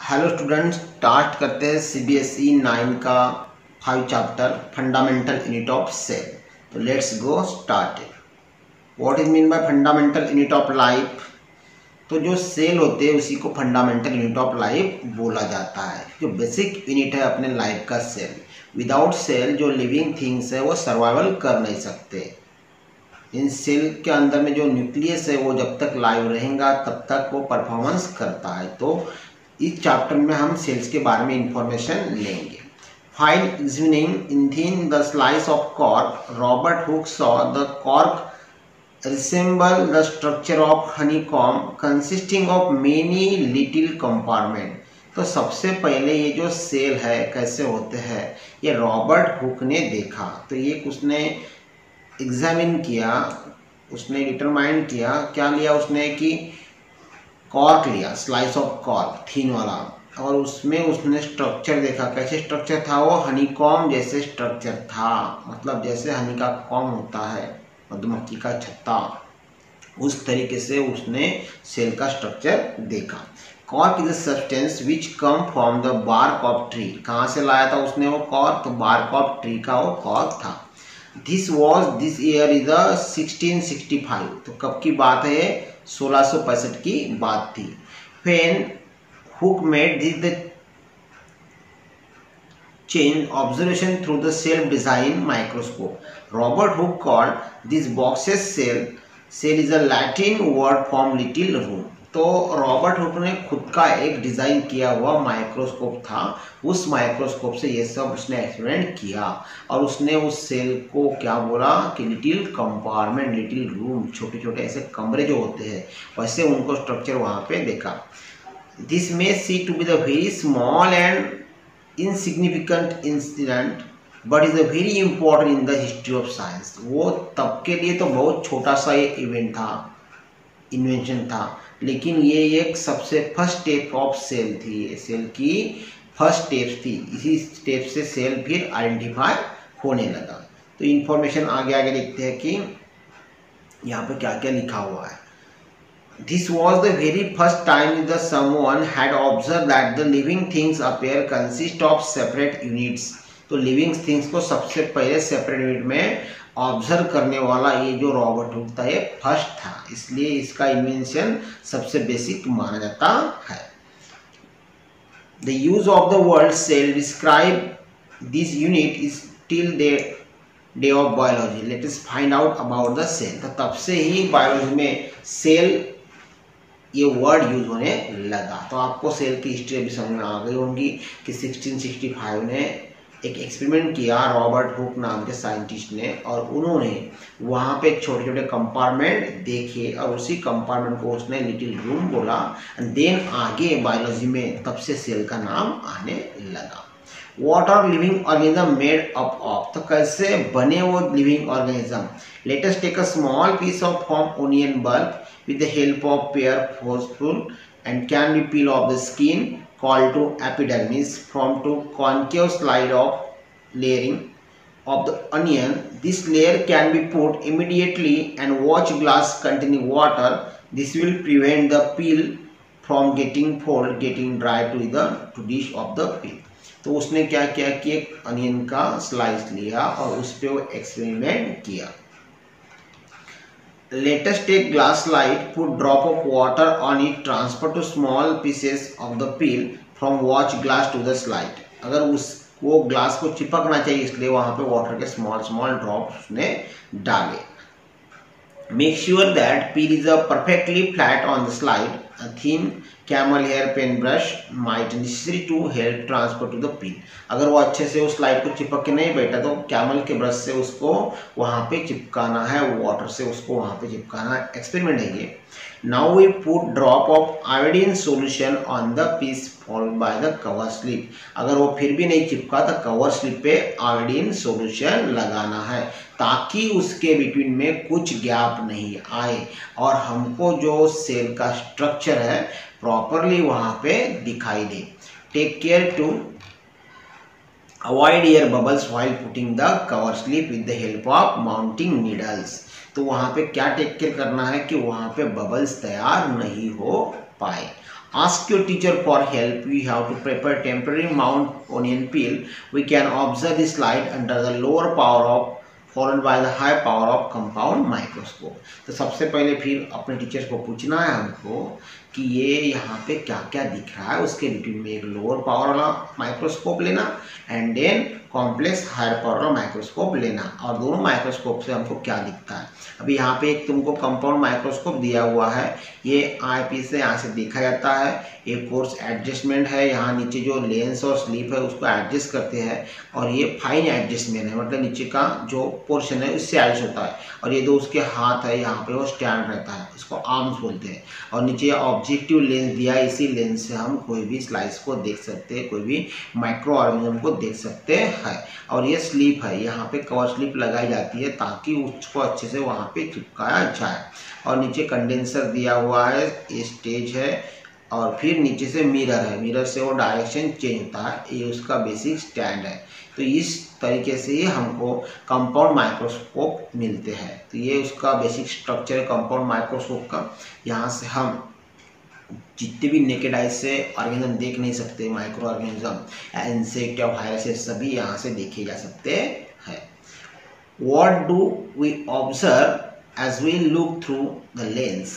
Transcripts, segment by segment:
Hello students, start करते हैं CBSE 9 का 5 chapter fundamental unit of cell. तो let's go start. What is mean by fundamental unit of life. तो जो cell होते हैं उसी को फंडामेंटल यूनिट ऑफ लाइफ बोला जाता है। जो बेसिक यूनिट है अपने लाइफ का सेल। विदाउट सेल जो लिविंग थिंग्स है वो सर्वाइवल कर नहीं सकते। इन सेल के अंदर में जो न्यूक्लियस है वो जब तक लाइव रहेगा तब तक वो परफॉर्मेंस करता है। तो इस चैप्टर में हम सेल्स के बारे में इंफॉर्मेशन लेंगे। While examining in the slice of cork, Robert Hooke saw the cork resemble the structure of honeycomb consisting of many little compartments। तो सबसे पहले ये जो सेल है कैसे होते हैं ये रॉबर्ट हुक ने देखा। तो ये उसने एग्जामिन किया, उसने डिटरमाइन किया, क्या लिया उसने कि कॉर्क लिया, स्लाइस ऑफ कॉर्क थीन वाला, और उसमें उसने स्ट्रक्चर देखा। कैसे स्ट्रक्चर था वो? हनीकॉम जैसे स्ट्रक्चर था, मतलब जैसे हनी का कॉम होता है, मधुमक्खी का छत्ता, उस तरीके से उसने सेल का स्ट्रक्चर देखा। Cork is a substance which come from the bark of tree. कहाँ से लाया था उसने वो कॉर्क? तो बार्क ऑफ ट्री का वो कॉर्क था। This year is 1665। तो कब की बात है? 1665 की बात थी। When Hooke made the change observation through the self-designed microscope. Robert Hooke called these boxes cell. Cell is a Latin word from little room. तो रॉबर्ट हुक ने खुद का एक डिज़ाइन किया हुआ माइक्रोस्कोप था। उस माइक्रोस्कोप से ये सब उसने एक्सपेरिमेंट किया और उसने उस सेल को क्या बोला कि लिटिल कंपार्टमेंट, लिटिल रूम, छोटे छोटे ऐसे कमरे जो होते हैं वैसे उनको स्ट्रक्चर वहाँ पे देखा। This may see to be the very small and insignificant incident but is a very important in the history of science. वो तब के लिए तो बहुत छोटा सा ये इवेंट था, इन्वेंशन था, लेकिन ये एक सबसे फर्स्ट स्टेप ऑफ सेल थी। सेल की फर्स्ट स्टेप थी। इसी स्टेप से सेल फिर आइडेंटिफाई होने लगा। तो इन्फॉर्मेशन आगे आगे देखते हैं कि यहाँ पे क्या क्या लिखा हुआ है। This was the very first time that someone had observed that the living things appear consist of separate units। तो लिविंग थिंग्स को सबसे पहले सेपरेट यूनिट में ऑब्जर्व करने वाला ये जो रॉबर्ट हुक था ये फर्स्ट था, इसलिए इसका इन्वेंशन सबसे बेसिक माना जाता है। The use of the word cell describe this unit is till day of biology. Let us find out about the cell. तो तब से ही बायोलॉजी में सेल ये वर्ड यूज होने लगा। तो आपको सेल की हिस्ट्री अभी समझ में आ गई होगी कि 1665 ने एक एक्सपेरिमेंट किया रॉबर्ट हुक नाम के साइंटिस्ट ने, और उन्होंने वहाँ पे छोटे छोटे कंपार्टमेंट देखे और उसी कंपार्टमेंट को उसने लिटिल रूम बोला। एंड देन आगे बायोलॉजी में तब से सेल का नाम आने लगा। What are living organism made up of? तो कैसे बने वो living organism? Let us take a small piece of from onion bulb with the help of pair forceful and can be peel off the skin called to epidermis from to concave slide of layering of the onion. This layer can be put immediately and watch glass containing water. This will prevent the peel from getting fold, getting dry to dish of the peel। तो उसने क्या किया कि एक onion का slice लिया और उस पर वो एक्सपेरिमेंट किया। Let us take glass slide, put drop of water on it, transfer to small pieces of the peel from watch glass to the slide। अगर वो ग्लास को चिपकना चाहिए इसलिए वहां पे वाटर के स्मॉल स्मॉल ड्रॉप उसने डाले। Make sure that peel is perfectly flat on the slide. A thin camel hair pen brush might necessary to help transfer to the peel। अगर वो अच्छे से उस स्लाइड को चिपक के नहीं बैठा तो कैमल के ब्रश से उसको वहाँ पे चिपकाना है, वाटर से उसको वहाँ पे चिपकाना है। एक्सपेरिमेंट है ये। Now we put drop of iodine solution on the piece followed by the cover slip। अगर वो फिर भी नहीं चिपका तो कवर स्लिप पे आयोडीन सॉल्यूशन लगाना है ताकि उसके बिटवीन में कुछ गैप नहीं आए और हमको जो सेल का स्ट्रक्चर है प्रॉपरली वहाँ पे दिखाई दे। Take care to avoid air bubbles while putting the cover slip with the help of mounting needles. तो वहाँ पे क्या टेक केयर करना है कि वहाँ पे बबल्स तैयार नहीं हो पाए। Ask your teacher for help. We have to prepare temporary mount onion peel. We can observe the slide under the lower power of followed by the high power of compound microscope. तो सबसे पहले फिर अपने teachers को पूछना है हमको कि ये यहाँ पे क्या क्या दिख रहा है, उसके बिटवीन में एक लोअर पावर वाला माइक्रोस्कोप लेना and then complex higher power वाला माइक्रोस्कोप लेना, और दोनों माइक्रोस्कोप से हमको क्या दिखता है। अभी यहाँ पे एक तुमको कंपाउंड माइक्रोस्कोप दिया हुआ है, ये आई से यहाँ से देखा जाता है, एक कोर्स एडजस्टमेंट है, यहाँ नीचे जो लेंस और स्लीप है उसको एडजस्ट करते हैं, और ये फाइन एडजस्टमेंट है, मतलब नीचे का जो पोर्शन है उससे एडजस्ट होता है, और ये दो उसके हाथ है, यहाँ पे वो स्टैंड रहता है, इसको आर्म्स बोलते हैं, और नीचे ऑब्जेक्टिव लेंस दिया है, इसी लेंस से हम कोई भी स्लाइस को देख सकते हैं, कोई भी माइक्रो ऑर्गेनिज्म को देख सकते हैं। और ये स्लीप है, यहाँ पे कवर स्लीप लगाई जाती है ताकि उसको अच्छे से वहाँ पे चिपकाया जाए, और नीचे कंडेंसर दिया हुआ है, ये स्टेज है, और फिर नीचे से मिरर है, मिरर से वो डायरेक्शन चेंज होता है, ये उसका बेसिक स्टैंड है। तो इस तरीके से ही हमको कंपाउंड माइक्रोस्कोप मिलते हैं। तो ये उसका बेसिक स्ट्रक्चर है कंपाउंड माइक्रोस्कोप का। यहाँ से हम जितने भी नेकेड आई से ऑर्गेनिज्म देख नहीं सकते, माइक्रो ऑर्गेनिज्म, इंसेक्ट या वायरसेस, सभी यहाँ से देखे जा सकते हैं। What do we observe as we look through the lens?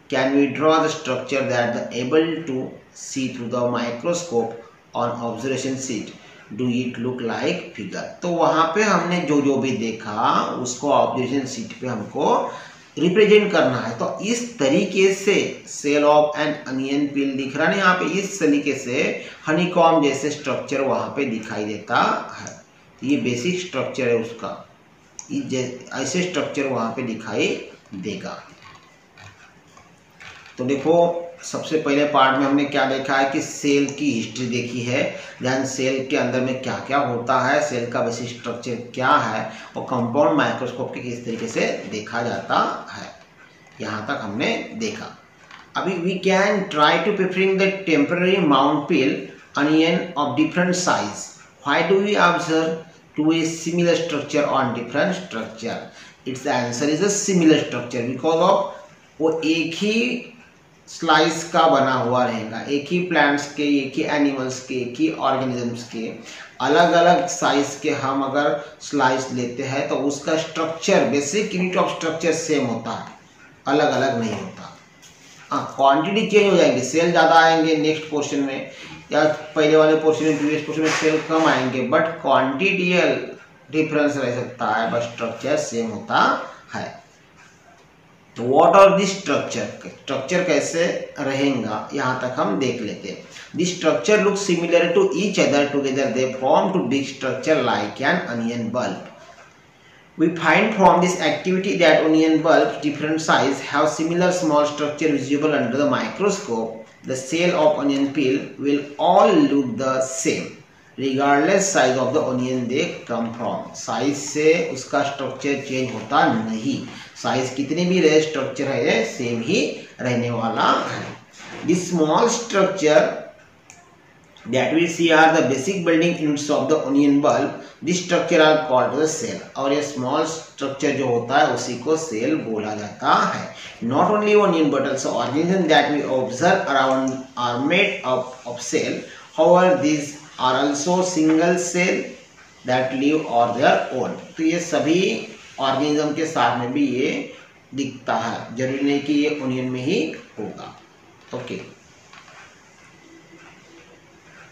Can we draw the structure that is able to see through the microscope on observation sheet? Do it look like figure? तो वहाँ पे हमने जो जो भी देखा उसको observation sheet पे हमको रिप्रेजेंट करना है। तो इस तरीके से cell of an onion peel दिख रहा है ना यहाँ पे, इस तरीके से हनीकॉम जैसे स्ट्रक्चर वहाँ पे दिखाई देता है। ये बेसिक स्ट्रक्चर है उसका, ऐसे स्ट्रक्चर वहाँ पे दिखाई देगा। तो देखो सबसे पहले पार्ट में हमने क्या देखा है कि सेल की हिस्ट्री देखी है, ध्यान सेल के अंदर में क्या क्या होता है, सेल का बेसिक स्ट्रक्चर क्या है, और कंपाउंड माइक्रोस्कोप के किस तरीके से देखा जाता है, यहाँ तक हमने देखा। अभी we can try to preparing the temporary mount peel onion of different size. Why do we observe to a similar structure on different structure? It's answer is a similar structure because of वो एक ही slice का बना हुआ रहेगा, एक ही plants के, एक ही animals के, एक ही ऑर्गेनिजम्स के। अलग अलग साइज के हम अगर स्लाइस लेते हैं तो उसका structure, basic unit of structure same होता है, अलग अलग नहीं होता। हाँ, क्वांटिटी चेंज हो जाएगी, सेल ज़्यादा आएंगे नेक्स्ट पोर्शन में, या पहले वाले पोर्शन में, प्रीवियस पोर्शन में सेल कम आएंगे, बट क्वांटिटियल डिफरेंस रह सकता है, बट स्ट्रक्चर सेम होता है। तो what are this structure, structure कैसे रहेगा यहाँ तक हम देख लेते हैं। This structure look similar to each other, together they form two big structure like an onion bulb. We find from this activity that onion bulbs different size have similar small structure visible under the microscope. The cell of onion peel will all look the same regardless size of the onion they come from. Size से उसका structure change होता नहीं, size कितने भी रहे structure है same ही रहने वाला है। This small structure that we see are the basic building units of the onion bulb. This structure are called the cell. और ये small structure जो होता है उसी को सेल बोला जाता है। Not only onion but also organisms that we observe around are made up of cell. However, these are also single cell that live on their own. तो ये सभी ऑर्गेनिज्म के साथ में भी ये दिखता है, जरूरी नहीं कि ये ओनियन में ही होगा। Okay.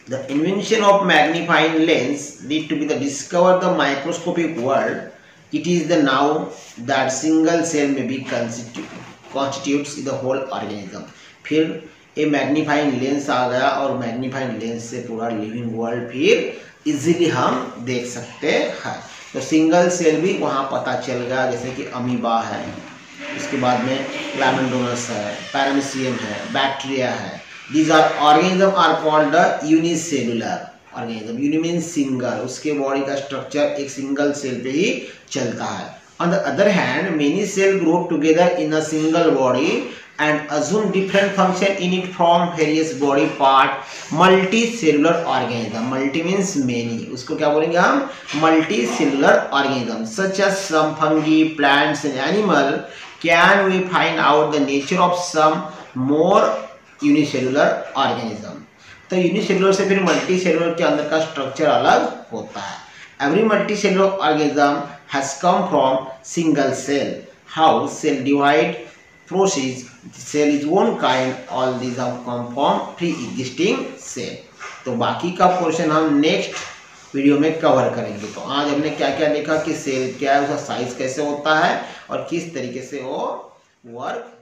The invention of magnifying lens lead to be the discover the microscopic world. It is the now that single cell may be constitutes the whole organism. फिर ये मैग्नीफाइंग लेंस आ गया, और मैग्नीफाइंग लेंस से पूरा living world फिर easily हम देख सकते हैं। तो सिंगल सेल भी वहाँ पता चल गया, जैसे कि अमीबा है, इसके बाद में क्लैमेंडोनस है, पैरामीशियम है, बैक्टीरिया है। These are organism are called the unicellular organism. Uni means single, उसके बॉडी का स्ट्रक्चर एक सिंगल सेल पे ही चलता है। On the other hand, many cells group together in a single body and assume different function in it from various body part. Multicellular organism. Multi means many. उसको क्या बोलेंगे हम? Multicellular organism. Such as some fungi, plants and animal. Can we find out the nature of some more unicellular organism. तो unicellular से फिर multi cellular के अंदर का स्ट्रक्चर अलग होता है। Every multi cellular organism has come from single cell. How cell divide process, cell is one kind, all these have come from pre existing cell. तो बाकी का पोर्शन हम नेक्स्ट वीडियो में कवर करेंगे। तो आज हमने क्या क्या देखा कि सेल क्या है, उसका साइज कैसे होता है और किस तरीके से वो वर्क